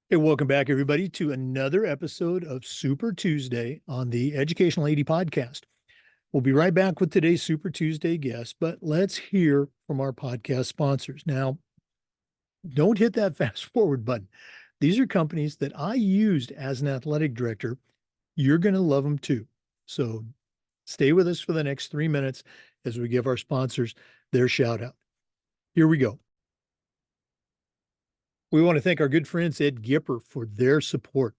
Hey, welcome back, everybody, to another episode of Super Tuesday on the Educational 80 podcast. We'll be right back with today's Super Tuesday guest, but let's hear from our podcast sponsors. Now, don't hit that fast forward button. These are companies that I used as an athletic director. You're going to love them too. So stay with us for the next 3 minutes as we give our sponsors their shout out. Here we go. We want to thank our good friends at Gipper for their support.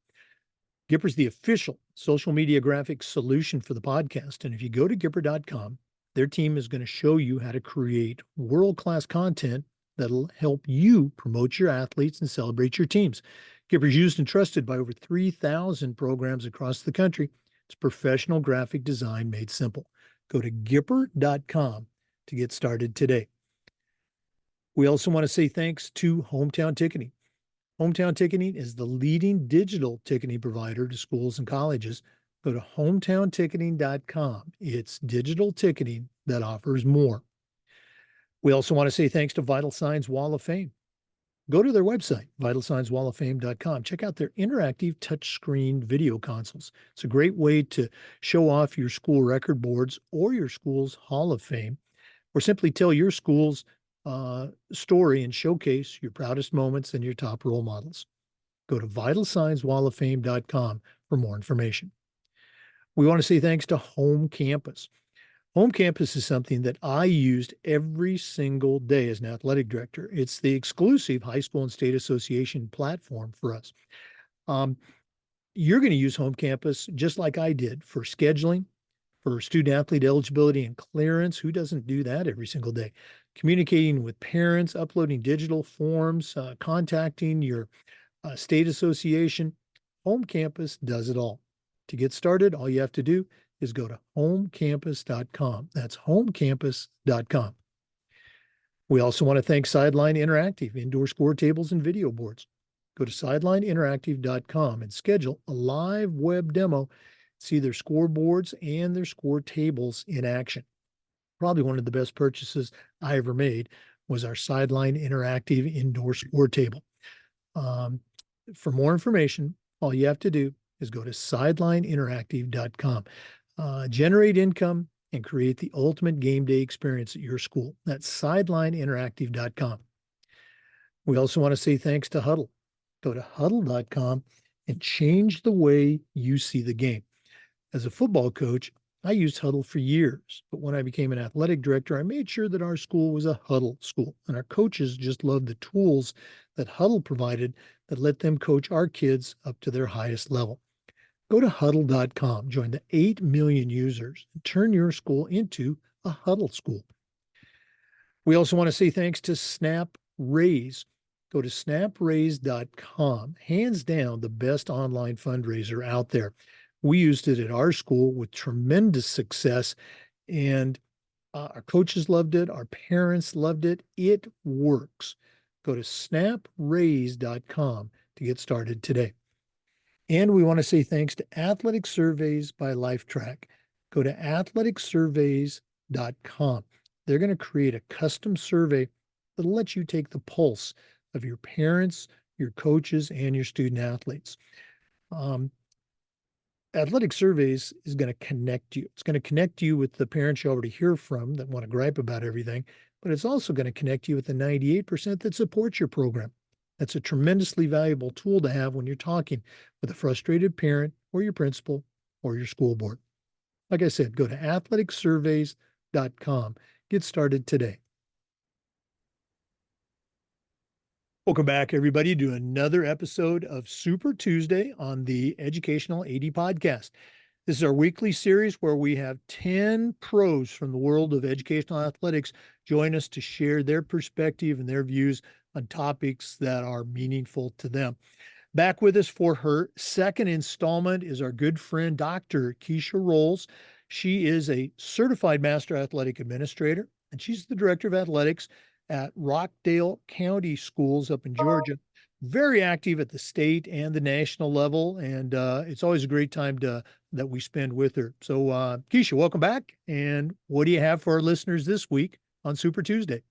Gipper's the official social media graphics solution for the podcast. And if you go to Gipper.com, their team is going to show you how to create world-class content that'll help you promote your athletes and celebrate your teams. Gipper's used and trusted by over 3,000 programs across the country. It's professional graphic design made simple. Go to Gipper.com to get started today. We also want to say thanks to Hometown Ticketing. Hometown Ticketing is the leading digital ticketing provider to schools and colleges. Go to hometownticketing.com. It's digital ticketing that offers more. We also want to say thanks to Vital Signs Wall of Fame. Go to their website, vitalsignswalloffame.com. Check out their interactive touchscreen video consoles. It's a great way to show off your school record boards or your school's Hall of Fame, or simply tell your school's story and showcase your proudest moments and your top role models. Go to vitalsignswalloffame.com for more information. We want to say thanks to Home Campus. Home Campus is something that I used every single day as an athletic director. It's the exclusive high school and state association platform for us. You're going to use Home Campus just like I did for scheduling, for student athlete eligibility and clearance. Who doesn't do that every single day? Communicating with parents, uploading digital forms, contacting your state association. Home Campus does it all. To get started, all you have to do is go to homecampus.com. That's homecampus.com. We also want to thank Sideline Interactive, indoor score tables and video boards. Go to sidelineinteractive.com and schedule a live web demo. See their scoreboards and their score tables in action. Probably one of the best purchases I ever made was our Sideline Interactive indoor score table. For more information, all you have to do is go to sidelineinteractive.com. Generate income and create the ultimate game day experience at your school. That's sidelineinteractive.com. We also want to say thanks to Huddle. Go to huddle.com and change the way you see the game. As a football coach, I used Huddle for years, but when I became an athletic director, I made sure that our school was a Huddle school, and our coaches just loved the tools that Huddle provided that let them coach our kids up to their highest level. Go to huddle.com, join the 8 million users, and turn your school into a Huddle school. We also want to say thanks to Snap Raise. Go to snapraise.com, hands down the best online fundraiser out there. We used it at our school with tremendous success, and our coaches loved it. Our parents loved it. It works. Go to snapraise.com to get started today. And we want to say thanks to Athletic Surveys by LifeTrack. Go to athleticsurveys.com. They're going to create a custom survey that'll let you take the pulse of your parents, your coaches, and your student athletes. Athletic Surveys is going to connect you. It's going to connect you with the parents you already hear from that want to gripe about everything, but it's also going to connect you with the 98% that support your program. That's a tremendously valuable tool to have when you're talking with a frustrated parent or your principal or your school board. Like I said, go to athleticsurveys.com. Get started today. Welcome back, everybody, to another episode of Super Tuesday on the Educational 80 podcast. This is our weekly series where we have 10 pros from the world of educational athletics join us to share their perspective and their views on topics that are meaningful to them. Back with us for her second installment is our good friend, Dr. Kechia Rowles. She is a certified master athletic administrator, and she's the director of athletics at Rockdale County Schools up in Georgia. Very active at the state and the national level, and it's always a great time that we spend with her. So, Kechia, welcome back. And what do you have for our listeners this week on Super Tuesday?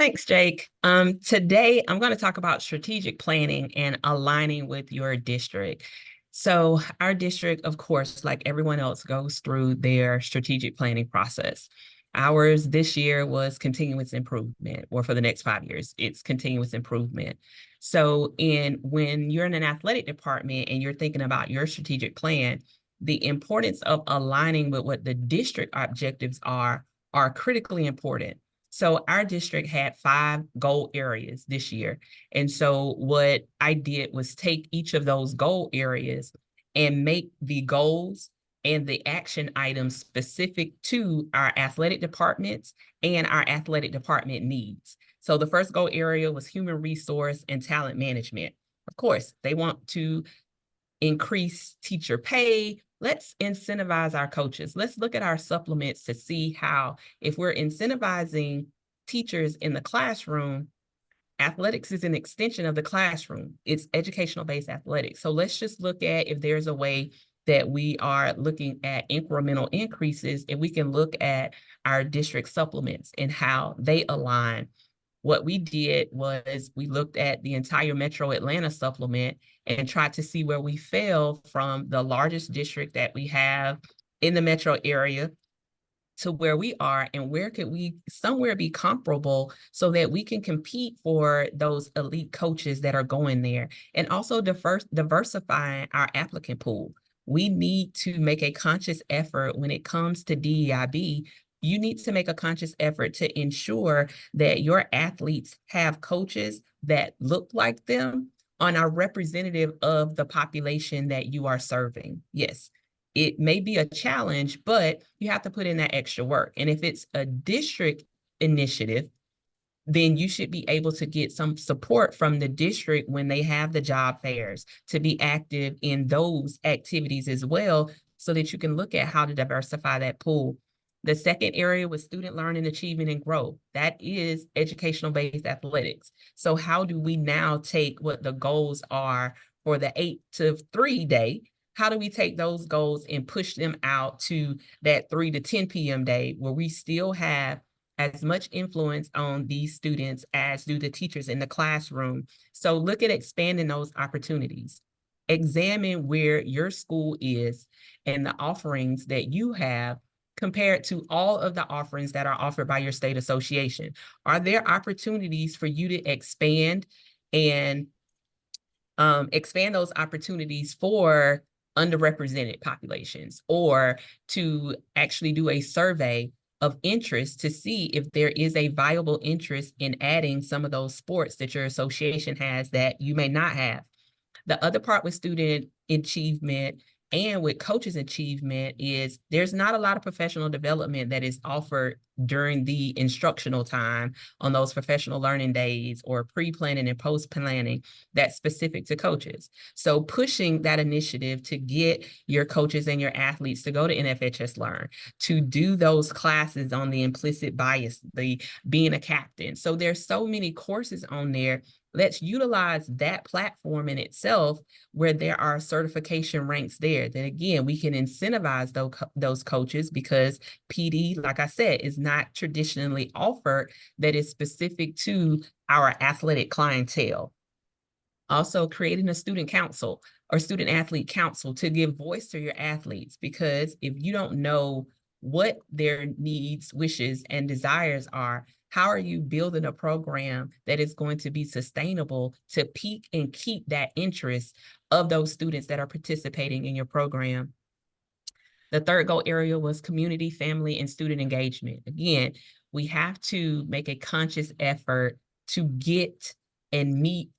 Thanks, Jake. Today, I'm going to talk about strategic planning and aligning with your district. So our district, of course, like everyone else, goes through their strategic planning process. Ours this year was continuous improvement, or for the next 5 years, it's continuous improvement. So when you're in an athletic department and you're thinking about your strategic plan, the importance of aligning with what the district objectives are critically important. So our district had 5 goal areas this year. And so what I did was take each of those goal areas and make the goals and the action items specific to our athletic departments and our athletic department needs. So the first goal area was human resource and talent management. Of course, they want to increase teacher pay. Let's incentivize our coaches. Let's look at our supplements to see how, if we're incentivizing teachers in the classroom, athletics is an extension of the classroom. It's educational-based athletics. So let's just look at if there's a way that we are looking at incremental increases, and we can look at our district supplements and how they align. What we did was we looked at the entire Metro Atlanta supplement and tried to see where we fell from the largest district that we have in the metro area to where we are, and where could we somewhere be comparable so that we can compete for those elite coaches that are going there, and also diversifying our applicant pool. We need to make a conscious effort when it comes to DEIB. You need to make a conscious effort to ensure that your athletes have coaches that look like them and are representative of the population that you are serving. Yes, it may be a challenge, but you have to put in that extra work. And if it's a district initiative, then you should be able to get some support from the district when they have the job fairs to be active in those activities as well, so that you can look at how to diversify that pool. The second area was student learning, achievement, and growth. That is educational-based athletics. So how do we now take what the goals are for the 8 to 3 day? How do we take those goals and push them out to that 3 to 10 p.m. day, where we still have as much influence on these students as do the teachers in the classroom? So look at expanding those opportunities. Examine where your school is and the offerings that you have compared to all of the offerings that are offered by your state association. Are there opportunities for you to expand and expand those opportunities for underrepresented populations, or to actually do a survey of interest to see if there is a viable interest in adding some of those sports that your association has that you may not have? The other part with student achievement and with coaches achievement is there's not a lot of professional development that is offered during the instructional time on those professional learning days, or pre-planning and post-planning that's specific to coaches. So pushing that initiative to get your coaches and your athletes to go to NFHS Learn, to do those classes on the implicit bias, the being a captain. So there's so many courses on there. Let's utilize that platform in itself, where there are certification ranks there, that again, we can incentivize those coaches, because PD, like I said, is not traditionally offered that is specific to our athletic clientele. Also, creating a student council or student athlete council to give voice to your athletes, because if you don't know what their needs, wishes, and desires are, how are you building a program that is going to be sustainable to peak and keep that interest of those students that are participating in your program? The third goal area was community, family, and student engagement. Again, we have to make a conscious effort to get and meet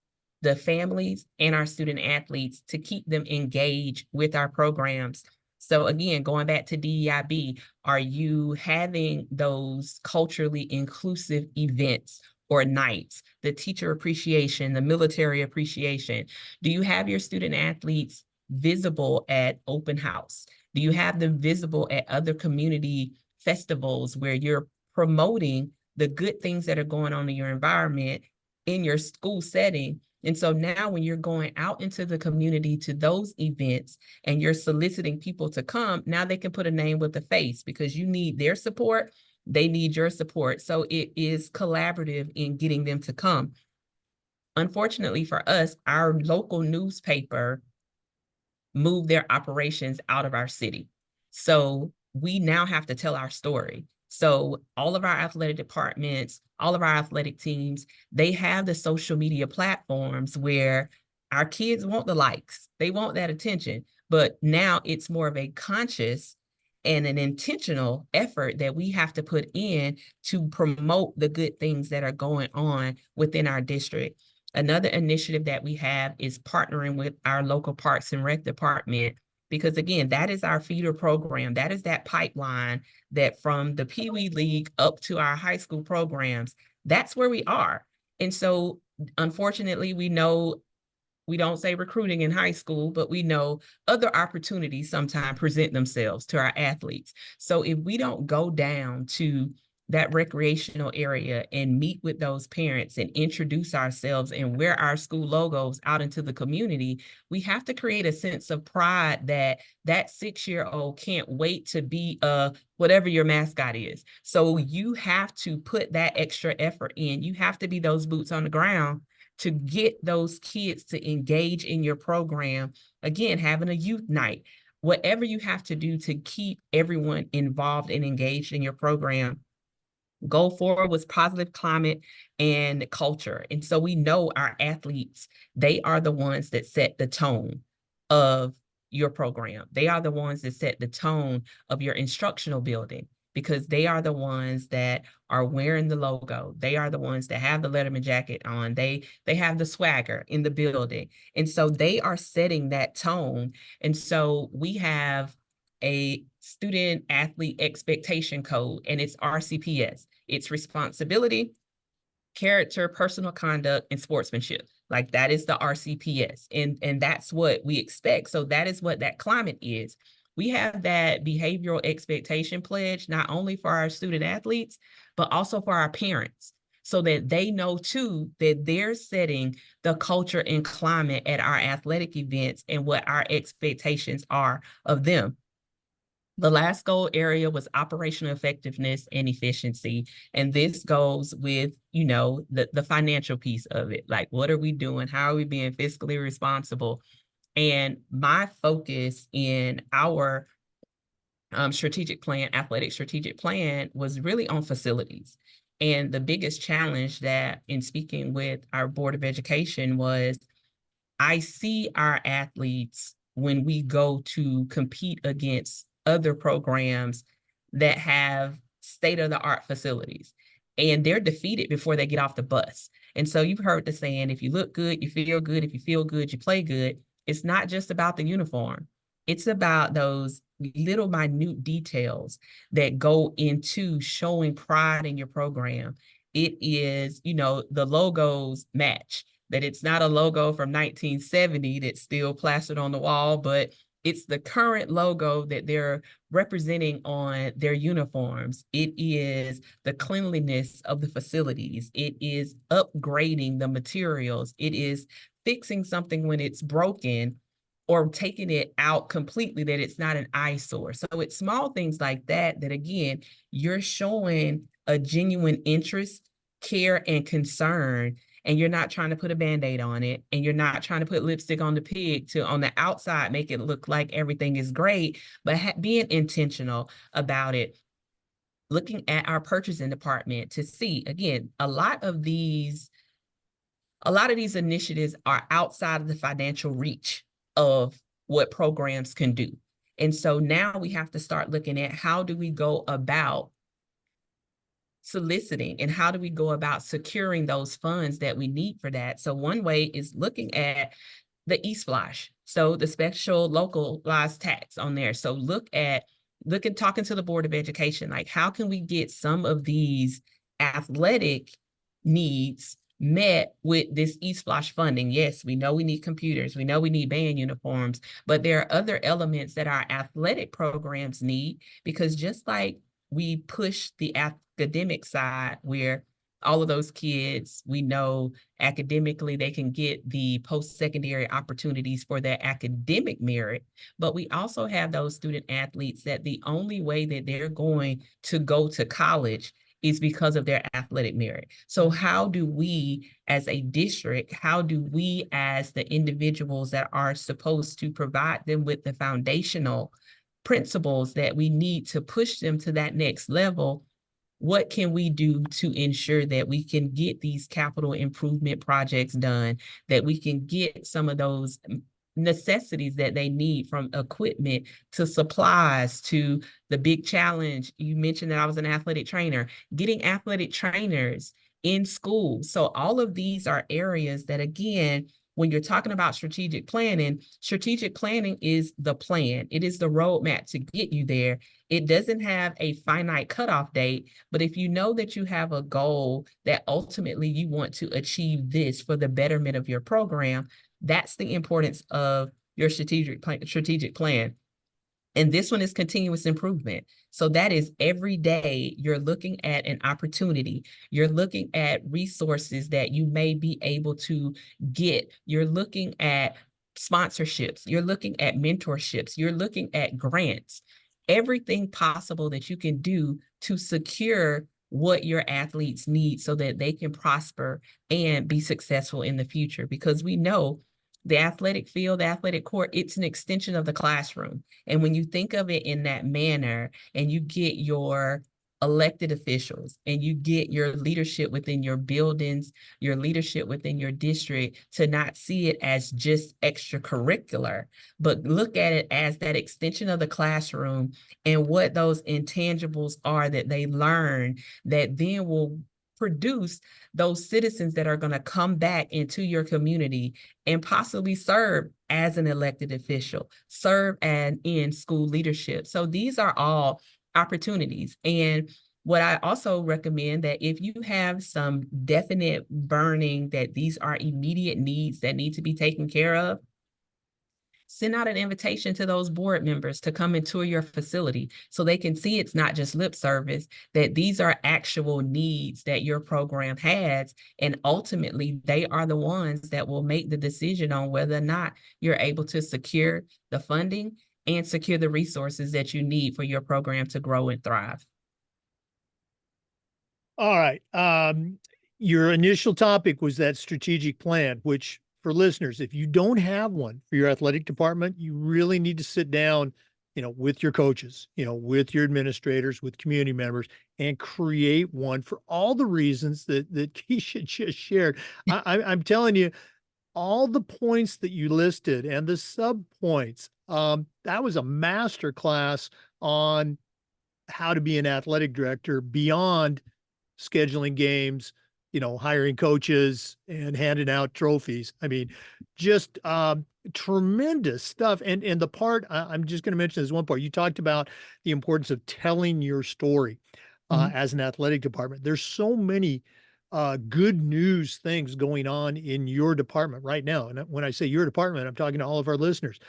the families and our student athletes to keep them engaged with our programs. So again, going back to DEIB, are you having those culturally inclusive events or nights, the teacher appreciation, the military appreciation? Do you have your student athletes visible at open house? Do you have them visible at other community festivals where you're promoting the good things that are going on in your environment, in your school setting? And so now when you're going out into the community to those events and you're soliciting people to come, now they can put a name with a face, because you need their support, They need your support. So it is collaborative in getting them to come. Unfortunately for us, our local newspaper moved their operations out of our city. So we now have to tell our story. So all of our athletic departments, all of our athletic teams, they have the social media platforms where our kids want the likes, they want that attention, but now it's more of a conscious and an intentional effort that we have to put in to promote the good things that are going on within our district. Another initiative that we have is partnering with our local Parks and Rec department, because again, that is our feeder program. That is that pipeline that from the Pee Wee League up to our high school programs, that's where we are. And so unfortunately, we know we don't say recruiting in high school, but we know other opportunities sometimes present themselves to our athletes. So if we don't go down to that recreational area and meet with those parents and introduce ourselves and wear our school logos out into the community, we have to create a sense of pride that that 6-year-old can't wait to be whatever your mascot is. So you have to put that extra effort in. You have to be those boots on the ground to get those kids to engage in your program. Again, having a youth night, whatever you have to do to keep everyone involved and engaged in your program. Goal forward was positive climate and culture. And so we know our athletes, they are the ones that set the tone of your program. They are the ones that set the tone of your instructional building, because they are the ones that are wearing the logo. They are the ones that have the Letterman jacket on. They have the swagger in the building. And so they are setting that tone. And so we have a student athlete expectation code, and it's RCPS. It's responsibility, character, personal conduct, and sportsmanship. Like that is the RCPS. And that's what we expect. So that is what that climate is. We have that behavioral expectation pledge, not only for our student athletes, but also for our parents, so that they know too that they're setting the culture and climate at our athletic events and what our expectations are of them. The last goal area was operational effectiveness and efficiency. And this goes with, the financial piece of it. Like, what are we doing? How are we being fiscally responsible? And my focus in our strategic plan, athletic strategic plan, was really on facilities. And the biggest challenge that in speaking with our Board of Education was, I see our athletes when we go to compete against other programs that have state-of-the-art facilities, and they're defeated before they get off the bus. And so you've heard the saying, if you look good, you feel good. If you feel good, you play good. It's not just about the uniform. It's about those little minute details that go into showing pride in your program. It is, the logos match, that it's not a logo from 1970 that's still plastered on the wall, but it's the current logo that they're representing on their uniforms. It is the cleanliness of the facilities. It is upgrading the materials. It is fixing something when it's broken, or taking it out completely, that it's not an eyesore. So it's small things like that, that again, you're showing a genuine interest, care, and concern, and you're not trying to put a Band-Aid on it, and you're not trying to put lipstick on the pig to on the outside make it look like everything is great, but being intentional about it. Looking at our purchasing department to see, again, a lot of these initiatives are outside of the financial reach of what programs can do. And so now we have to start looking at, how do we go about soliciting, and how do we go about securing those funds that we need for that? So one way is looking at the e-splash, so the special localized tax on there. So talking to the Board of Education, like, how can we get some of these athletic needs met with this e-splash funding? Yes, we know we need computers, we know we need band uniforms, but there are other elements that our athletic programs need, because just like we push the academic side, where all of those kids, we know academically they can get the post-secondary opportunities for their academic merit, but we also have those student athletes that the only way that they're going to go to college is because of their athletic merit. So how do we as a district, how do we as the individuals that are supposed to provide them with the foundational principles that we need to push them to that next level? What can we do to ensure that we can get these capital improvement projects done, that we can get some of those necessities that they need, from equipment to supplies to the big challenge? You mentioned that I was an athletic trainer, getting athletic trainers in school. So all of these are areas that, again, when you're talking about strategic planning is the plan. It is the roadmap to get you there. It doesn't have a finite cutoff date, but if you know that you have a goal that ultimately you want to achieve this for the betterment of your program, that's the importance of your strategic plan. And this one is continuous improvement. So that is every day you're looking at an opportunity. You're looking at resources that you may be able to get. You're looking at sponsorships. You're looking at mentorships. You're looking at grants. Everything possible that you can do to secure what your athletes need so that they can prosper and be successful in the future. Because we know the athletic field, the athletic court, it's an extension of the classroom. And when you think of it in that manner, and you get your elected officials and you get your leadership within your buildings, your leadership within your district, to not see it as just extracurricular, but look at it as that extension of the classroom and what those intangibles are that they learn that then will produce those citizens that are going to come back into your community and possibly serve as an elected official, serve in school leadership. So these are all opportunities. And what I also recommend, that if you have some definite burning that these are immediate needs that need to be taken care of, send out an invitation to those board members to come and tour your facility so they can see it's not just lip service, that these are actual needs that your program has. And ultimately, they are the ones that will make the decision on whether or not you're able to secure the funding and secure the resources that you need for your program to grow and thrive. All right. Your initial topic was that strategic plan, which, for listeners, if you don't have one for your athletic department, you really need to sit down, with your coaches, with your administrators, with community members, and create one for all the reasons that Kechia just shared. I'm telling you, all the points that you listed and the sub points, that was a master class on how to be an athletic director beyond scheduling games, hiring coaches and handing out trophies. I mean, just tremendous stuff. And the part I'm just going to mention this one part. You talked about the importance of telling your story as an athletic department. There's so many good news things going on in your department right now. And when I say your department, I'm talking to all of our listeners.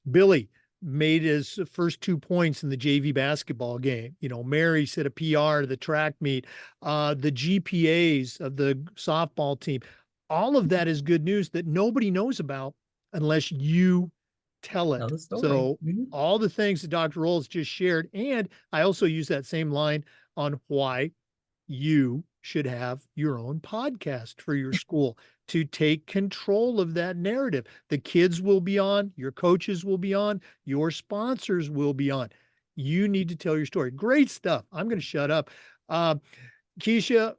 Billy made his first 2 points in the JV basketball game. Mary set a PR to the track meet. The GPAs of the softball team. All of that is good news that nobody knows about unless you tell it. Tell the story. So all the things that Dr. Rowles just shared, and I also use that same line on why you should have your own podcast for your school to take control of that narrative. The kids will be on, your coaches will be on, your sponsors will be on. You need to tell your story. Great stuff. I'm going to shut up. Kechia,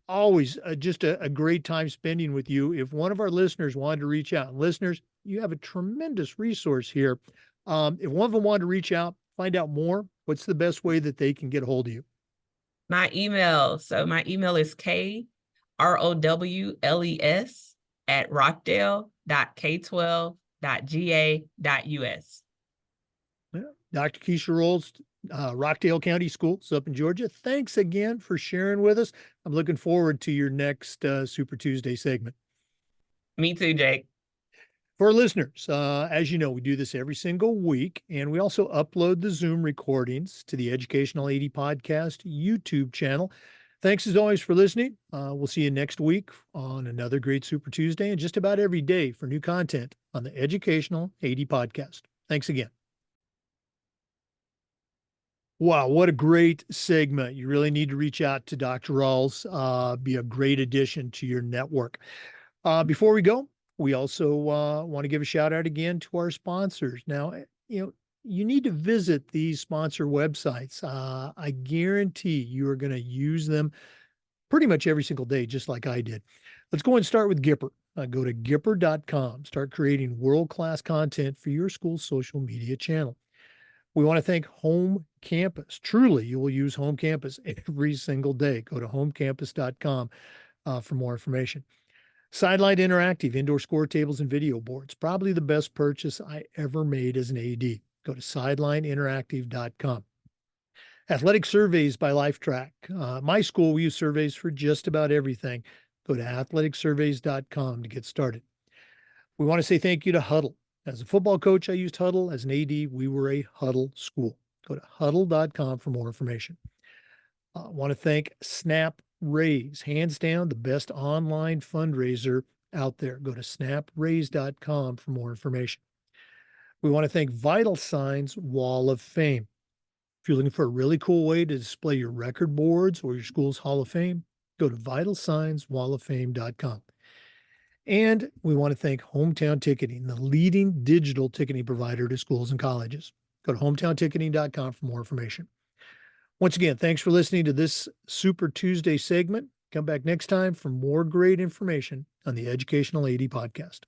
always just a great time spending with you. If one of our listeners wanted to reach out, listeners, you have a tremendous resource here. If one of them wanted to reach out, find out more, what's the best way that they can get a hold of you? My email. So my email is krowles@rockdale.k12.ga.us. Yeah. Dr. Kechia Rowles, Rockdale County Schools up in Georgia. Thanks again for sharing with us. I'm looking forward to your next Super Tuesday segment. Me too, Jake. For our listeners, as you know, we do this every single week, and we also upload the Zoom recordings to the Educational 80 Podcast YouTube channel. Thanks as always for listening. We'll see you next week on another great Super Tuesday and just about every day for new content on the Educational AD Podcast. Thanks again. Wow, what a great segment. You really need to reach out to Dr. Rawls, be a great addition to your network. Before we go, we also want to give a shout out again to our sponsors. Now, you need to visit these sponsor websites. I guarantee you are going to use them pretty much every single day, just like I did. Let's go and start with Gipper. Go to Gipper.com. Start creating world-class content for your school's social media channel. We want to thank Home Campus. Truly, you will use Home Campus every single day. Go to homecampus.com for more information. Sidelight Interactive, indoor score tables and video boards. Probably the best purchase I ever made as an AD. Go to sidelineinteractive.com. Athletic Surveys by LifeTrack. My school, we use surveys for just about everything. Go to athleticsurveys.com to get started. We want to say thank you to Huddle. As a football coach, I used Huddle. As an AD, we were a Huddle school. Go to huddle.com for more information. I want to thank Snap Raise, hands down the best online fundraiser out there. Go to snapraise.com for more information. We want to thank Vital Signs Wall of Fame. If you're looking for a really cool way to display your record boards or your school's Hall of Fame, go to vitalsignswalloffame.com. And we want to thank Hometown Ticketing, the leading digital ticketing provider to schools and colleges. Go to hometownticketing.com for more information. Once again, thanks for listening to this Super Tuesday segment. Come back next time for more great information on the Educational AD Podcast.